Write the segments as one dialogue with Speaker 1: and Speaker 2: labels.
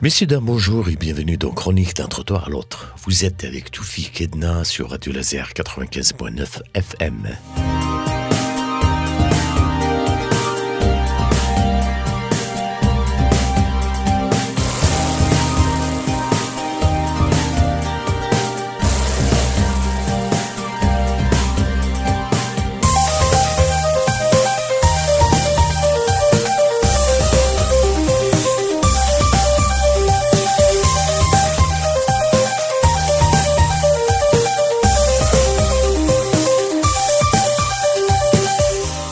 Speaker 1: Messieurs, dames, bonjour et bienvenue dans Chronique d'un trottoir à l'autre. Vous êtes avec Toufik Edna sur Radio Laser 95.9 FM.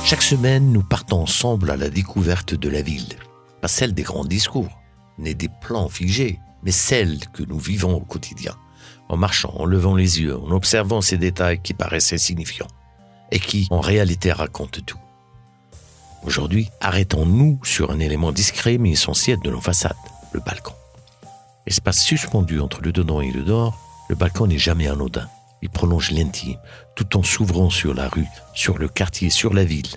Speaker 1: Chaque semaine, nous partons ensemble à la découverte de la ville. Pas celle des grands discours, ni des plans figés, mais celle que nous vivons au quotidien. En marchant, en levant les yeux, en observant ces détails qui paraissent insignifiants et qui, en réalité, racontent tout. Aujourd'hui, arrêtons-nous sur un élément discret mais essentiel de nos façades, le balcon. Espace suspendu entre le dedans et le dehors, le balcon n'est jamais anodin. Il prolonge l'intime, tout en s'ouvrant sur la rue, sur le quartier, sur la ville.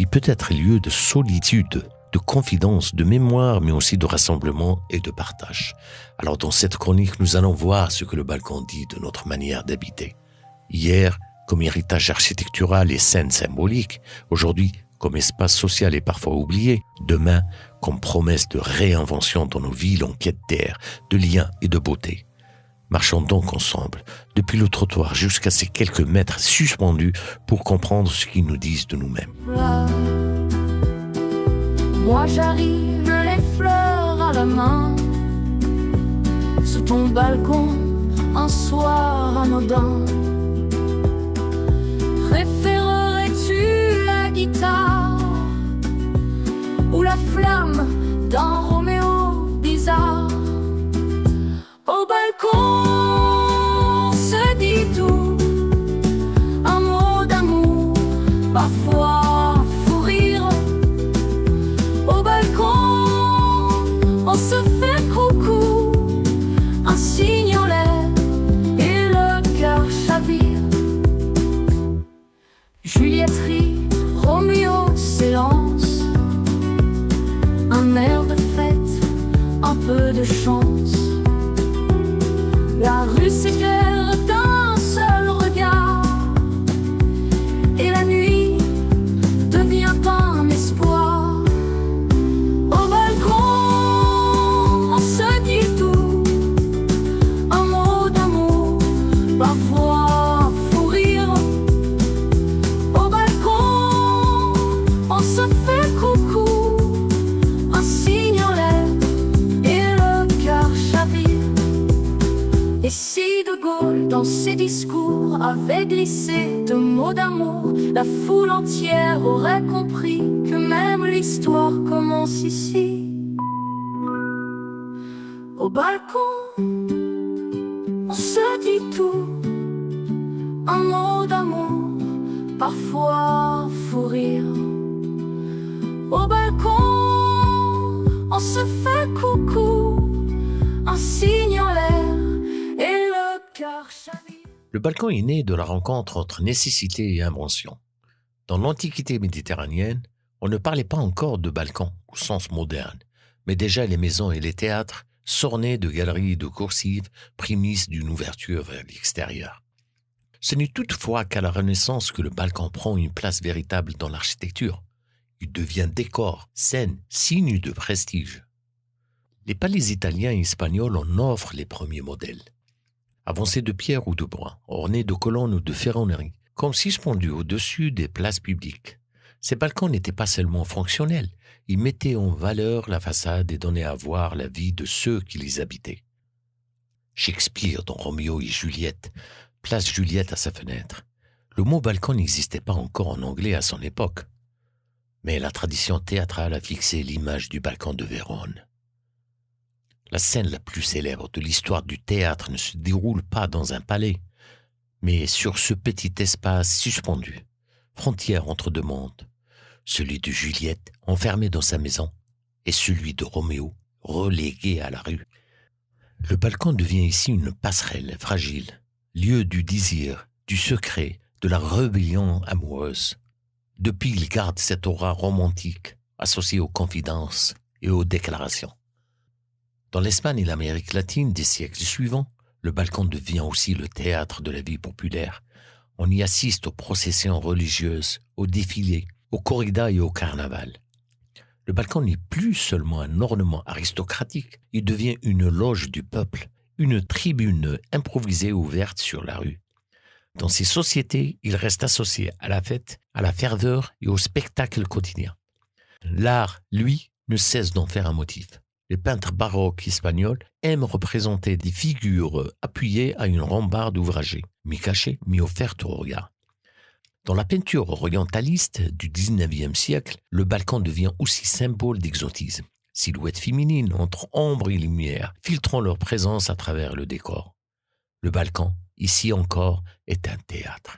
Speaker 1: Il peut être lieu de solitude, de confidence, de mémoire, mais aussi de rassemblement et de partage. Alors dans cette chronique, nous allons voir ce que le balcon dit de notre manière d'habiter. Hier, comme héritage architectural et scène symbolique, aujourd'hui, comme espace social et parfois oublié, demain, comme promesse de réinvention dans nos villes en quête d'air, de liens et de beauté. Marchons donc ensemble, depuis le trottoir jusqu'à ces quelques mètres suspendus pour comprendre ce qu'ils nous disent de nous-mêmes.
Speaker 2: Moi j'arrive les fleurs à la main, sous ton balcon, un soir anodin. Préférerais-tu la guitare ou la flamme d'un Roméo bizarre? Au balcon se dit tout, un mot d'amour, parfois fou rire. Au balcon, on se fait coucou, un signe en l'air et le cœur chavire. Juliette rit, Roméo s'élance, un air de fête, un peu de chance. La rue s'éclaire d'un seul regard et la nuit devient un espoir. Au balcon, on se dit tout, un mot d'amour, parfois fou rire. Au balcon, on se fait coucou, un signe en l'air et le cœur chavire. Et si De Gaulle, dans ses discours, avait glissé de mots d'amour, la foule entière aurait compris que même l'histoire commence ici. Au balcon, on se dit tout, un mot d'amour, parfois fou rire. Au balcon, on se fait coucou, un signe en l'air.
Speaker 1: Le balcon est né de la rencontre entre nécessité et invention. Dans l'Antiquité méditerranéenne, on ne parlait pas encore de balcon au sens moderne, mais déjà les maisons et les théâtres s'ornaient de galeries et de coursives, prémices d'une ouverture vers l'extérieur. Ce n'est toutefois qu'à la Renaissance que le balcon prend une place véritable dans l'architecture. Il devient décor, scène, signe de prestige. Les palais italiens et espagnols en offrent les premiers modèles. Avancés de pierre ou de bois, ornés de colonnes ou de ferronneries, comme suspendus au-dessus des places publiques. Ces balcons n'étaient pas seulement fonctionnels, ils mettaient en valeur la façade et donnaient à voir la vie de ceux qui les habitaient. Shakespeare, dans Roméo et Juliette, place Juliette à sa fenêtre. Le mot balcon n'existait pas encore en anglais à son époque, mais la tradition théâtrale a fixé l'image du balcon de Vérone. La scène la plus célèbre de l'histoire du théâtre ne se déroule pas dans un palais, mais sur ce petit espace suspendu, frontière entre deux mondes, celui de Juliette enfermée dans sa maison et celui de Roméo relégué à la rue. Le balcon devient ici une passerelle fragile, lieu du désir, du secret, de la rébellion amoureuse. Depuis, il garde cette aura romantique associée aux confidences et aux déclarations. Dans l'Espagne et l'Amérique latine des siècles suivants, le balcon devient aussi le théâtre de la vie populaire. On y assiste aux processions religieuses, aux défilés, aux corridas et au carnaval. Le balcon n'est plus seulement un ornement aristocratique, il devient une loge du peuple, une tribune improvisée ouverte sur la rue. Dans ces sociétés, il reste associé à la fête, à la ferveur et au spectacle quotidien. L'art, lui, ne cesse d'en faire un motif. Les peintres baroques espagnols aiment représenter des figures appuyées à une rambarde ouvragée, mi-cachée, mi-offerte au regard. Dans la peinture orientaliste du XIXe siècle, le balcon devient aussi symbole d'exotisme. Silhouettes féminines entre ombre et lumière, filtrant leur présence à travers le décor. Le balcon, ici encore, est un théâtre.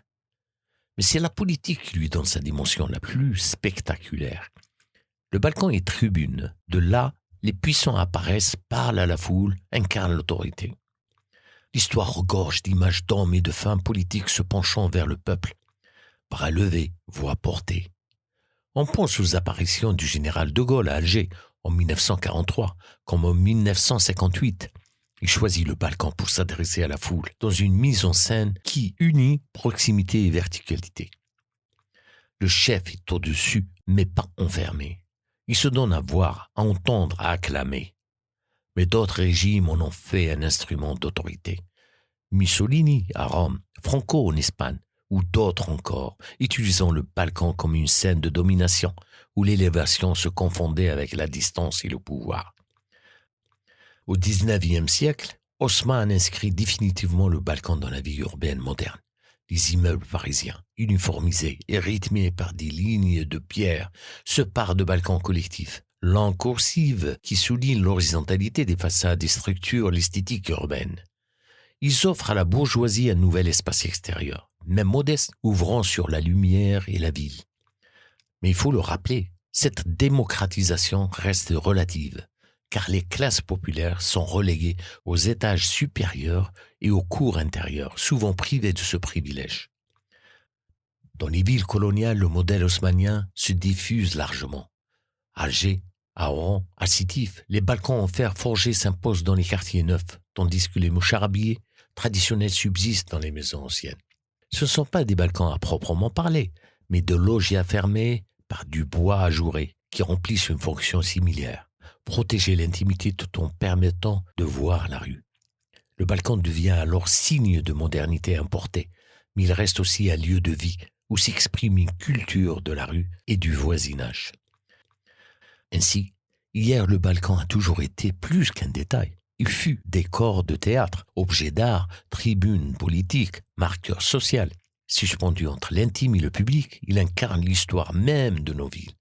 Speaker 1: Mais c'est la politique qui lui donne sa dimension la plus spectaculaire. Le balcon est tribune. De là, les puissants apparaissent, parlent à la foule, incarnent l'autorité. L'histoire regorge d'images d'hommes et de femmes politiques se penchant vers le peuple, bras levés, voix portée. On pense aux apparitions du général de Gaulle à Alger en 1943, comme en 1958. Il choisit le balcon pour s'adresser à la foule, dans une mise en scène qui unit proximité et verticalité. Le chef est au-dessus, mais pas enfermé. Il se donne à voir, à entendre, à acclamer. Mais d'autres régimes en ont fait un instrument d'autorité. Mussolini à Rome, Franco en Espagne, ou d'autres encore, utilisant le balcon comme une scène de domination, où l'élévation se confondait avec la distance et le pouvoir. Au XIXe siècle, Haussmann inscrit définitivement le balcon dans la vie urbaine moderne. Les immeubles parisiens, uniformisés et rythmés par des lignes de pierre, se parent de balcons collectifs. Langue coursive qui souligne l'horizontalité des façades et structure l'esthétique urbaine. Ils offrent à la bourgeoisie un nouvel espace extérieur, même modeste, ouvrant sur la lumière et la ville. Mais il faut le rappeler, cette démocratisation reste relative, car les classes populaires sont reléguées aux étages supérieurs et aux cours intérieures, souvent privées de ce privilège. Dans les villes coloniales, le modèle haussmannien se diffuse largement. À Alger, à Oran, à Sétif, les balcons en fer forgé s'imposent dans les quartiers neufs, tandis que les moucharabillés traditionnels subsistent dans les maisons anciennes. Ce ne sont pas des balcons à proprement parler, mais de loggias fermés par du bois ajouré, qui remplissent une fonction similaire. Protéger l'intimité tout en permettant de voir la rue. Le balcon devient alors signe de modernité importée, mais il reste aussi un lieu de vie où s'exprime une culture de la rue et du voisinage. Ainsi, hier le balcon a toujours été plus qu'un détail. Il fut décor de théâtre, objet d'art, tribune politique, marqueur social. Suspendu entre l'intime et le public, il incarne l'histoire même de nos villes.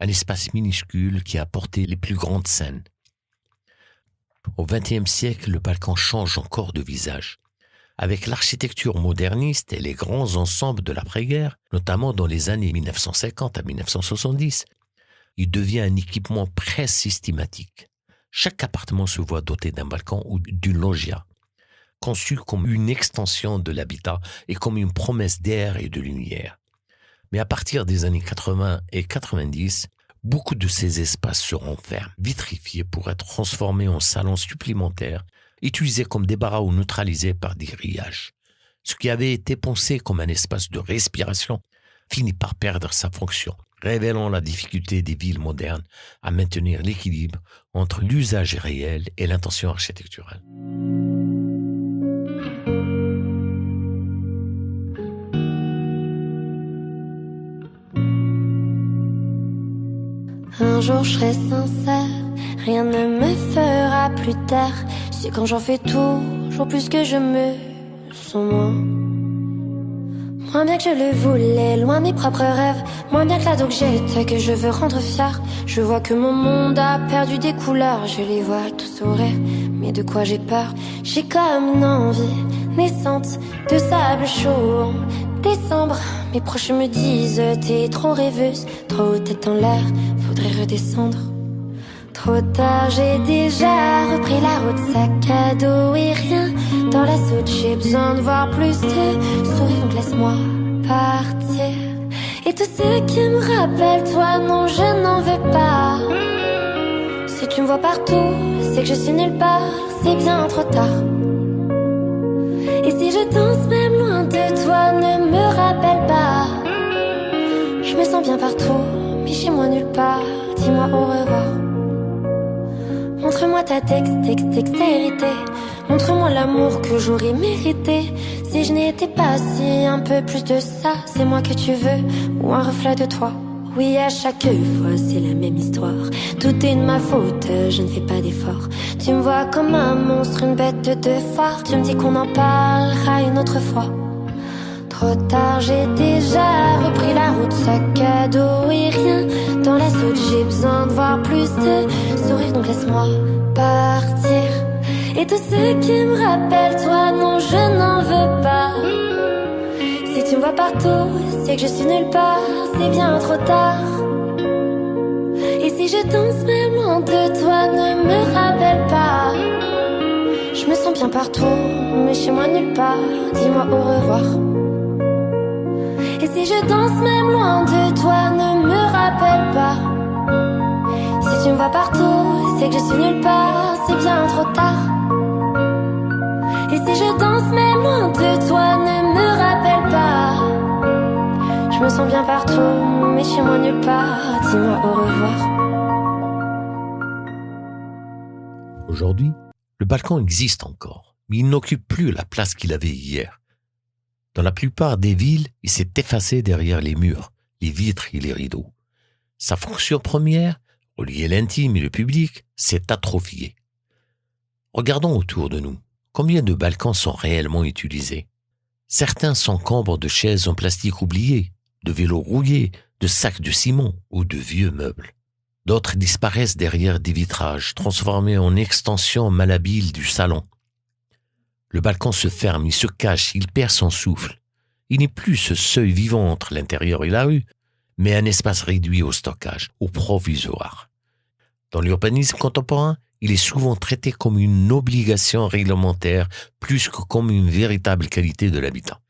Speaker 1: Un espace minuscule qui a porté les plus grandes scènes. Au XXe siècle, le balcon change encore de visage. Avec l'architecture moderniste et les grands ensembles de l'après-guerre, notamment dans les années 1950 à 1970, il devient un équipement presque systématique. Chaque appartement se voit doté d'un balcon ou d'une loggia, conçu comme une extension de l'habitat et comme une promesse d'air et de lumière. Mais à partir des années 80 et 90, beaucoup de ces espaces seront fermés, vitrifiés pour être transformés en salons supplémentaires, utilisés comme débarras ou neutralisés par des grillages. Ce qui avait été pensé comme un espace de respiration finit par perdre sa fonction, révélant la difficulté des villes modernes à maintenir l'équilibre entre l'usage réel et l'intention architecturale.
Speaker 3: Un jour je serai sincère, rien ne me fera plus taire. C'est quand j'en fais toujours plus que je me sens moins bien que je le voulais, loin mes propres rêves, moins bien que l'ado que j'étais, que je veux rendre fier. Je vois que mon monde a perdu des couleurs, je les vois tous sourire. Mais de quoi j'ai peur? J'ai comme une envie naissante de sable chaud en décembre. Mes proches me disent t'es trop rêveuse, trop tête en l'air, faudrait redescendre. Trop tard, j'ai déjà repris la route, sac à dos et rien dans la soute. J'ai besoin de voir plus de sourires, donc laisse-moi partir. Et tout ce qui me rappelle toi, non je n'en veux pas. Si tu tu me vois partout, c'est que je suis nulle part, c'est bien trop tard. Et si je danse même loin de toi, ne me rappelle pas. Je me sens bien partout, mais chez moi nulle part, dis-moi au revoir. Montre-moi ta dextérité, montre-moi l'amour que j'aurais mérité. Si je n'étais pas si un peu plus de ça, c'est moi que tu veux ou un reflet de toi. Oui, à chaque fois c'est la même histoire. Tout est de ma faute, je ne fais pas d'effort. Tu me vois comme un monstre, une bête de foire. Tu me dis qu'on en parlera une autre fois. Trop tard, j'ai déjà repris la route, sac à dos et rien dans la soute. J'ai besoin de voir plus de sourire, donc laisse-moi partir. Et tout ce qui me rappelle toi, non, je n'en veux pas. Si tu me vois partout, c'est que je suis nulle part, c'est bien trop tard. Et si je danse même loin de toi, ne me rappelle pas. Je me sens bien partout, mais chez moi nulle part, dis-moi au revoir. Et si je danse même loin de toi, ne me rappelle pas. Si tu me vois partout, c'est que je suis nulle part, c'est bien trop tard. Et si je danse même loin de toi, ne me rappelle pas. Je me sens bien partout, mais chez moi nulle part, dis-moi au revoir.
Speaker 1: Aujourd'hui, le balcon existe encore, mais il n'occupe plus la place qu'il avait hier. Dans la plupart des villes, il s'est effacé derrière les murs, les vitres et les rideaux. Sa fonction première, relier l'intime et le public, s'est atrophiée. Regardons autour de nous. Combien de balcons sont réellement utilisés? Certains s'encombrent de chaises en plastique oubliées, de vélos rouillés, de sacs de ciment ou de vieux meubles. D'autres disparaissent derrière des vitrages, transformés en extensions malhabiles du salon. Le balcon se ferme, il se cache, il perd son souffle. Il n'est plus ce seuil vivant entre l'intérieur et la rue, mais un espace réduit au stockage, au provisoire. Dans l'urbanisme contemporain, il est souvent traité comme une obligation réglementaire plus que comme une véritable qualité de l'habitat.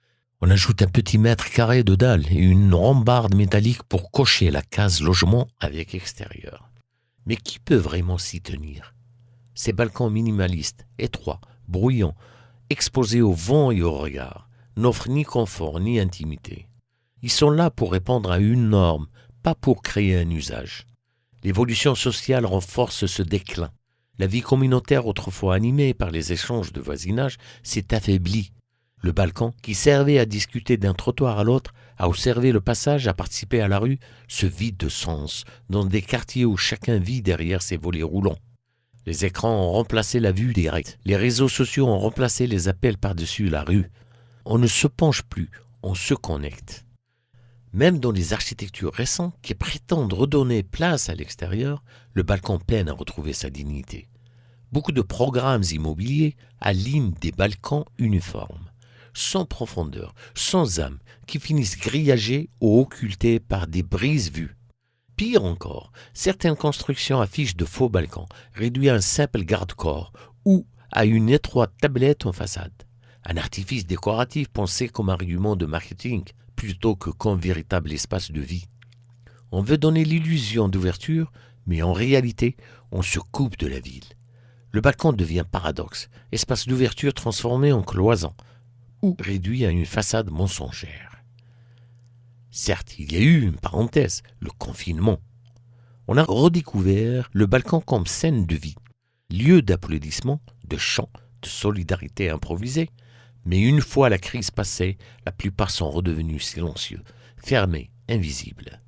Speaker 1: On ajoute un petit mètre carré de dalle et une rambarde métallique pour cocher la case logement avec extérieur. Mais qui peut vraiment s'y tenir? Ces balcons minimalistes, étroits, bruyants, exposés au vent et au regard, n'offrent ni confort ni intimité. Ils sont là pour répondre à une norme, pas pour créer un usage. L'évolution sociale renforce ce déclin. La vie communautaire, autrefois animée par les échanges de voisinage, s'est affaiblie. Le balcon, qui servait à discuter d'un trottoir à l'autre, à observer le passage, à participer à la rue, se vide de sens dans des quartiers où chacun vit derrière ses volets roulants. Les écrans ont remplacé la vue directe. Les réseaux sociaux ont remplacé les appels par-dessus la rue. On ne se penche plus, on se connecte. Même dans les architectures récentes qui prétendent redonner place à l'extérieur, le balcon peine à retrouver sa dignité. Beaucoup de programmes immobiliers alignent des balcons uniformes, sans profondeur, sans âme, qui finissent grillagés ou occultés par des brises-vues. Pire encore, certaines constructions affichent de faux balcons, réduits à un simple garde-corps ou à une étroite tablette en façade. Un artifice décoratif pensé comme argument de marketing plutôt que comme véritable espace de vie. On veut donner l'illusion d'ouverture, mais en réalité, on se coupe de la ville. Le balcon devient paradoxe, espace d'ouverture transformé en cloison, ou réduit à une façade mensongère. Certes, il y a eu une parenthèse, le confinement. On a redécouvert le balcon comme scène de vie, lieu d'applaudissements, de chants, de solidarité improvisée. Mais une fois la crise passée, la plupart sont redevenus silencieux, fermés, invisibles.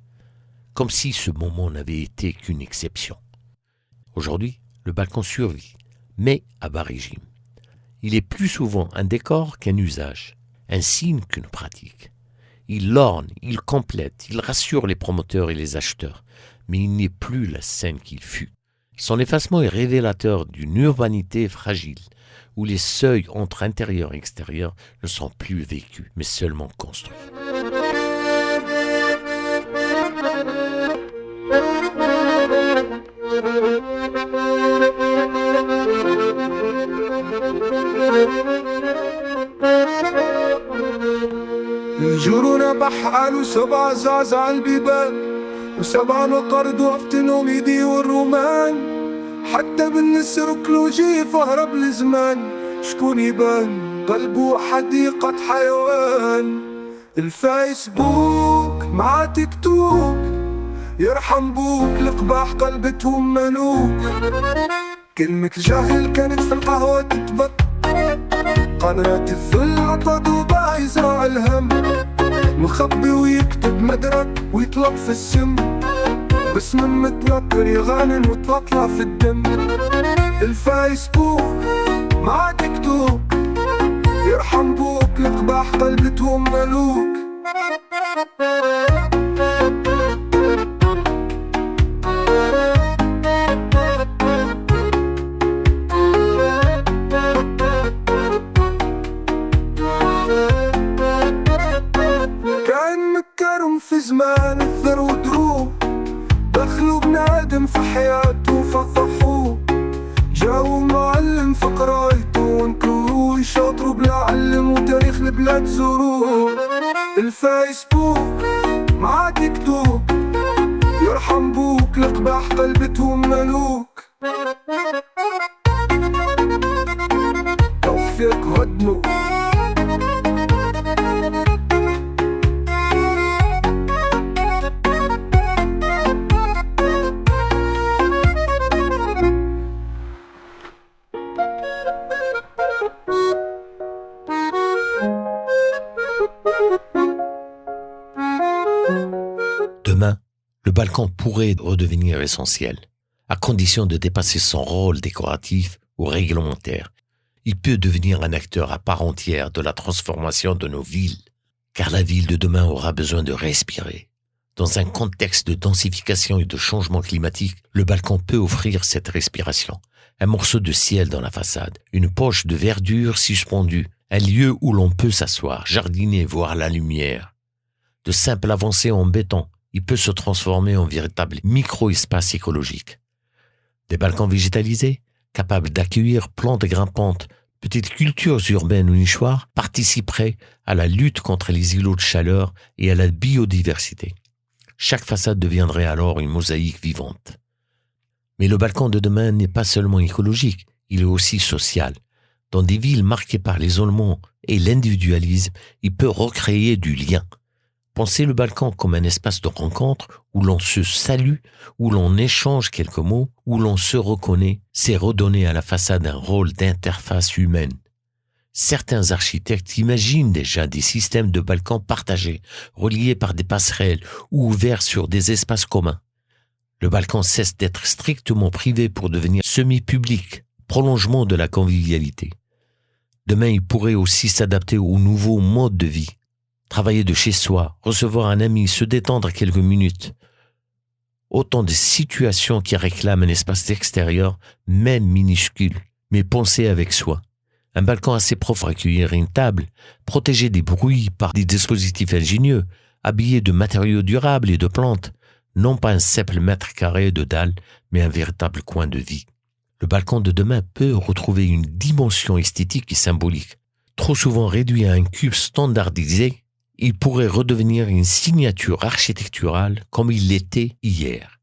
Speaker 1: Comme si ce moment n'avait été qu'une exception. Aujourd'hui, le balcon survit, mais à bas régime. Il est plus souvent un décor qu'un usage, un signe qu'une pratique. Il orne, il complète, il rassure les promoteurs et les acheteurs, mais il n'est plus la scène qu'il fut. Son effacement est révélateur d'une urbanité fragile, où les seuils entre intérieur et extérieur ne sont plus vécus, mais seulement construits.
Speaker 4: يجرون بحال وسبع زعزع البيبان وسبع نقر وقت نوميدي والرومان حتى بالنسر كلوجي فهرب لزمان. شكون يبان قلبه حديقة حيوان. الفيسبوك مع تيك توك يرحم بوك القباح قلبتهم ملوك. كلمة جاهل كانت في القهوة تتبط. قناة الذل عطدو بقى يزرع الهم. مخبي ويكتب مدرك ويطلق في السم. بس من متنكر يغنن وتطلع في الدم. الفيسبوك مع تيك توك يرحم بوك القباح قلبتهم ملوك. كان مكرم في زمان الثر ودروب. دخلوا بنادم في حياته فضحوه. جاو معلم في قرايته ونكروه. يشاطروا بلا علم وتاريخ البلاد زوروه. الفيسبوك مع تيك توك يرحم بوك القباح قلبتهم ملوك. توفيق هدنو.
Speaker 1: Demain, le balcon pourrait redevenir essentiel, à condition de dépasser son rôle décoratif ou réglementaire. Il peut devenir un acteur à part entière de la transformation de nos villes, car la ville de demain aura besoin de respirer. Dans un contexte de densification et de changement climatique, le balcon peut offrir cette respiration. Un morceau de ciel dans la façade, une poche de verdure suspendue, un lieu où l'on peut s'asseoir, jardiner, voir la lumière. De simples avancées en béton, il peut se transformer en véritable micro-espace écologique. Des balcons végétalisés, capables d'accueillir plantes grimpantes, petites cultures urbaines ou nichoirs, participeraient à la lutte contre les îlots de chaleur et à la biodiversité. Chaque façade deviendrait alors une mosaïque vivante. Mais le balcon de demain n'est pas seulement écologique, il est aussi social. Dans des villes marquées par l'isolement et l'individualisme, il peut recréer du lien. Pensez le balcon comme un espace de rencontre où l'on se salue, où l'on échange quelques mots, où l'on se reconnaît, c'est redonner à la façade un rôle d'interface humaine. Certains architectes imaginent déjà des systèmes de balcons partagés, reliés par des passerelles ou ouverts sur des espaces communs. Le balcon cesse d'être strictement privé pour devenir semi-public, prolongement de la convivialité. Demain, il pourrait aussi s'adapter aux nouveaux modes de vie. Travailler de chez soi, recevoir un ami, se détendre quelques minutes. Autant de situations qui réclament un espace extérieur, même minuscule, mais pensé avec soi. Un balcon assez propre pour accueillir une table, protégé des bruits par des dispositifs ingénieux, habillé de matériaux durables et de plantes, non pas un simple mètre carré de dalles, mais un véritable coin de vie. Le balcon de demain peut retrouver une dimension esthétique et symbolique. Trop souvent réduit à un cube standardisé, il pourrait redevenir une signature architecturale comme il l'était hier.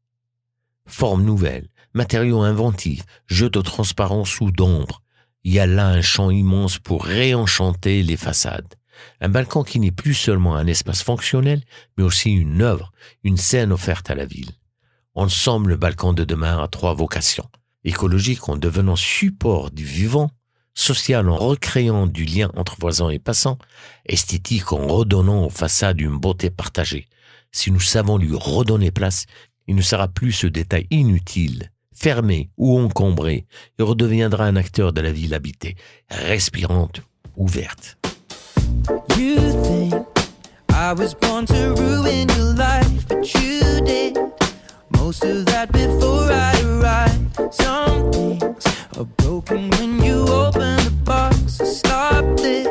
Speaker 1: Forme nouvelle, matériaux inventifs, jeux de transparence ou d'ombre. Il y a là un champ immense pour réenchanter les façades. Un balcon qui n'est plus seulement un espace fonctionnel, mais aussi une œuvre, une scène offerte à la ville. En somme, le balcon de demain a 3 vocations. Écologique en devenant support du vivant, social en recréant du lien entre voisins et passants, esthétique en redonnant aux façades une beauté partagée. Si nous savons lui redonner place, il ne sera plus ce détail inutile, fermé ou encombré, et redeviendra un acteur de la ville habitée, respirante, ouverte.
Speaker 5: You think I was born to ruin your life, but you did most of that before I arrived. Some things are broken when you open the box. So stop this,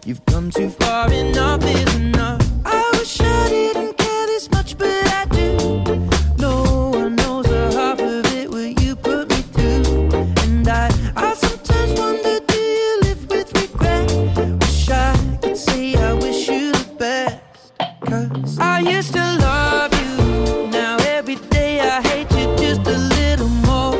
Speaker 5: you've come too far, enough is enough. I wish I didn't care this much, but I do. No one knows the half of it, what you put me through. And I sometimes wonder, do you live with regret? Wish I could say I wish you the best, 'cause I used to love you. Now every day I hate you just a little more.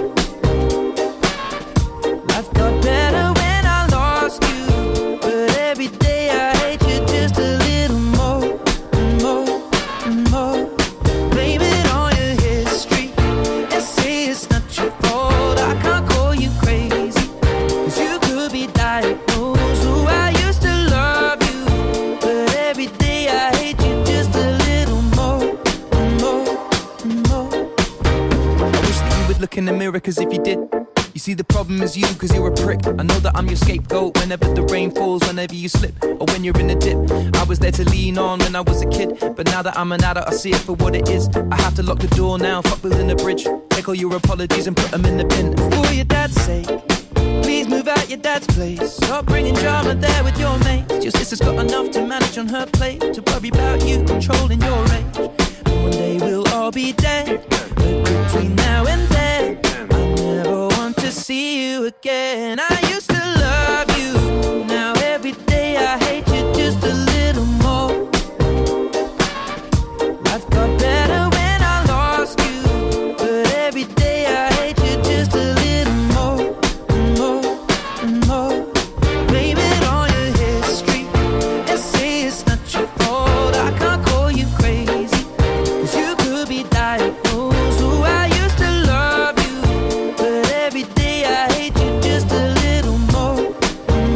Speaker 5: look in the mirror, cause if you did, you see the problem is you, cause you're a prick. I know that I'm your scapegoat whenever the rain falls, whenever you slip, or when you're in a dip. I was there to lean on when I was a kid, but now that I'm an adult, I see it for what it is. I have to lock the door now, fuck building a bridge. Take all your apologies and put them in the bin. For your dad's sake, please move out your dad's place. Stop bringing drama there with your mates. Your sister's got enough to manage on her plate, to worry about you controlling your age. And one day we'll all be dead, but between now and then, I never want to see you again. I used to love you, now every day I hate you just a little more. Life got better when I lost you, but every day I hate you just a little more, more, more. Blame it on your history and say it's not your fault. I can't call you crazy, cause you could be diagnosed. Oh, I used to love you, but every day I hate you just a little more,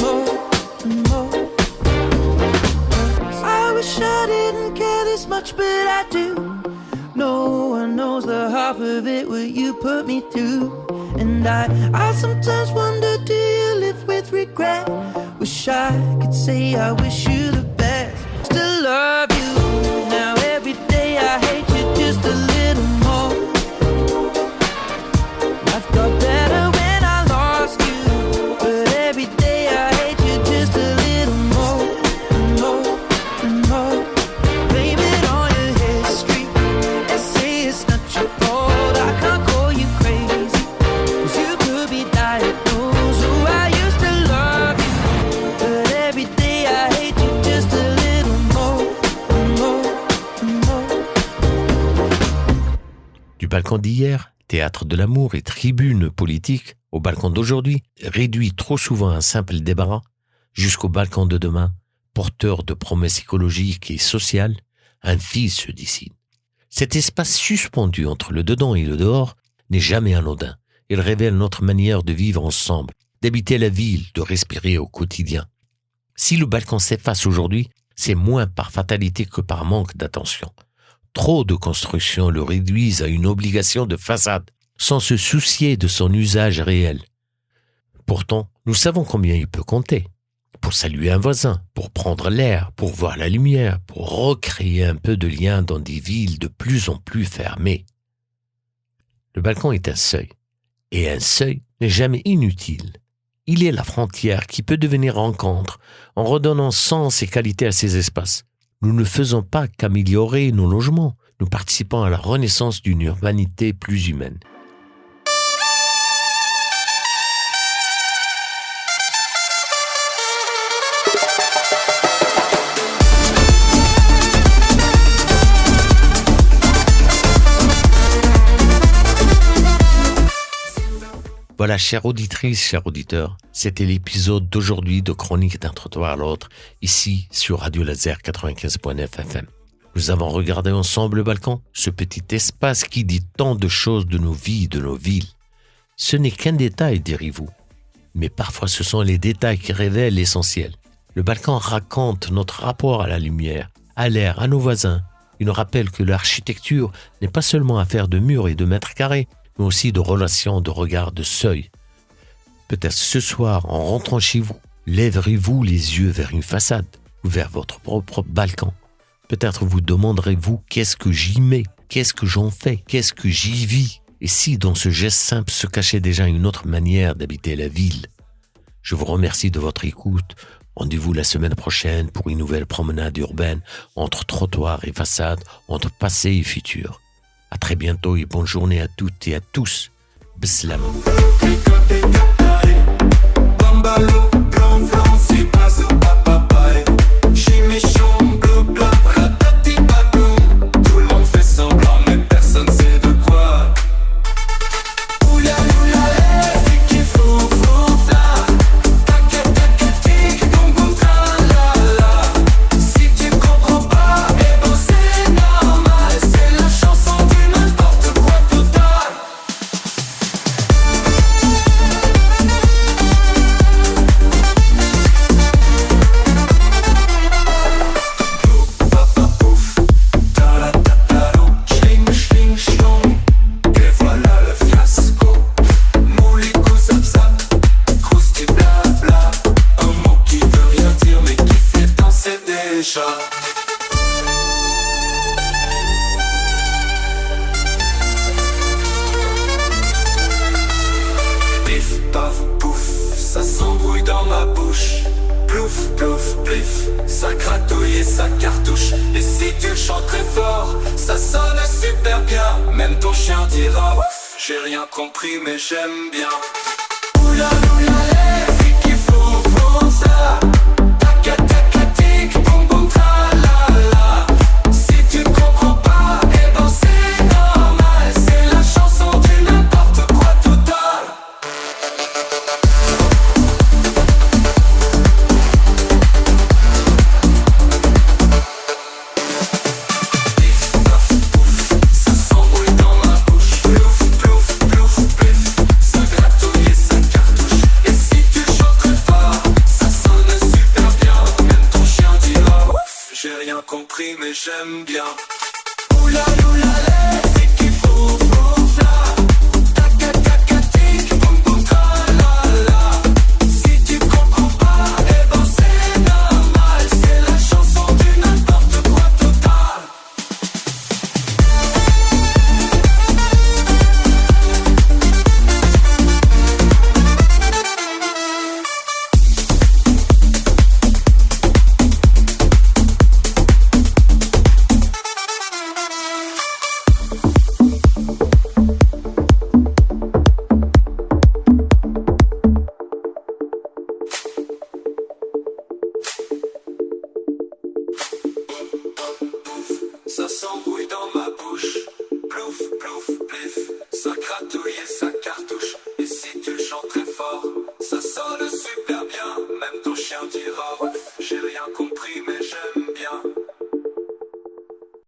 Speaker 5: more, more. I wish I didn't care this much, but I do. No one knows the half of it what you put me through. And I sometimes wonder, do you live with regret? Wish I could say I wish you the best. Still love you, now every day I hate you just a little more. Life got better when I lost you, but every day I hate you just a little more, more, more. Blame it on your history and say it's not your fault. I can't call you crazy, cause you could be diagnosed. Oh, I used to love you, but every day I hate you just a little more, more, more.
Speaker 1: Du balcon d'hier, théâtre de l'amour et tribune politique, au balcon d'aujourd'hui, réduit trop souvent à un simple débarras, jusqu'au balcon de demain, porteur de promesses écologiques et sociales, un fil se dessine. Cet espace suspendu entre le dedans et le dehors n'est jamais anodin. Il révèle notre manière de vivre ensemble, d'habiter la ville, de respirer au quotidien. Si le balcon s'efface aujourd'hui, c'est moins par fatalité que par manque d'attention. Trop de constructions le réduisent à une obligation de façade, sans se soucier de son usage réel. Pourtant, nous savons combien il peut compter. Pour saluer un voisin, pour prendre l'air, pour voir la lumière, pour recréer un peu de lien dans des villes de plus en plus fermées. Le balcon est un seuil, et un seuil n'est jamais inutile. Il est la frontière qui peut devenir rencontre en redonnant sens et qualité à ces espaces. Nous ne faisons pas qu'améliorer nos logements, nous participons à la renaissance d'une urbanité plus humaine. Voilà, chère auditrice, chers auditeurs, c'était l'épisode d'aujourd'hui de Chronique d'un trottoir à l'autre, ici sur Radio Laser 95.9 FM. Nous avons regardé ensemble le balcon, ce petit espace qui dit tant de choses de nos vies, de nos villes. Ce n'est qu'un détail, direz-vous, mais parfois ce sont les détails qui révèlent l'essentiel. Le balcon raconte notre rapport à la lumière, à l'air, à nos voisins. Il nous rappelle que l'architecture n'est pas seulement affaire de murs et de mètres carrés, mais aussi de relations, de regards, de seuil. Peut-être ce soir, en rentrant chez vous, lèverez-vous les yeux vers une façade ou vers votre propre balcon. Peut-être vous demanderez-vous qu'est-ce que j'y mets, qu'est-ce que j'en fais, qu'est-ce que j'y vis. Et si dans ce geste simple se cachait déjà une autre manière d'habiter la ville. Je vous remercie de votre écoute. Rendez-vous la semaine prochaine pour une nouvelle promenade urbaine entre trottoir et façade, entre passé et futur. À très bientôt et bonne journée à toutes et à tous. Bislam.
Speaker 4: Même ton chien dira ouf. J'ai rien compris mais j'aime bien. Oula oula les filles qui font ça. Taca taca tic boum boum tra la la. Si tu comprends pas, eh ben c'est normal. C'est la chanson du n'importe quoi total. Pif paf pouf, ça s'embrouille dans ma bouche. Plouf plouf plouf plif, ça gratouille et ça cartouche. Et si tu chantes très fort, ça sonne super bien. Même ton chien dira ouf. J'ai rien compris mais j'aime bien. Oula oula les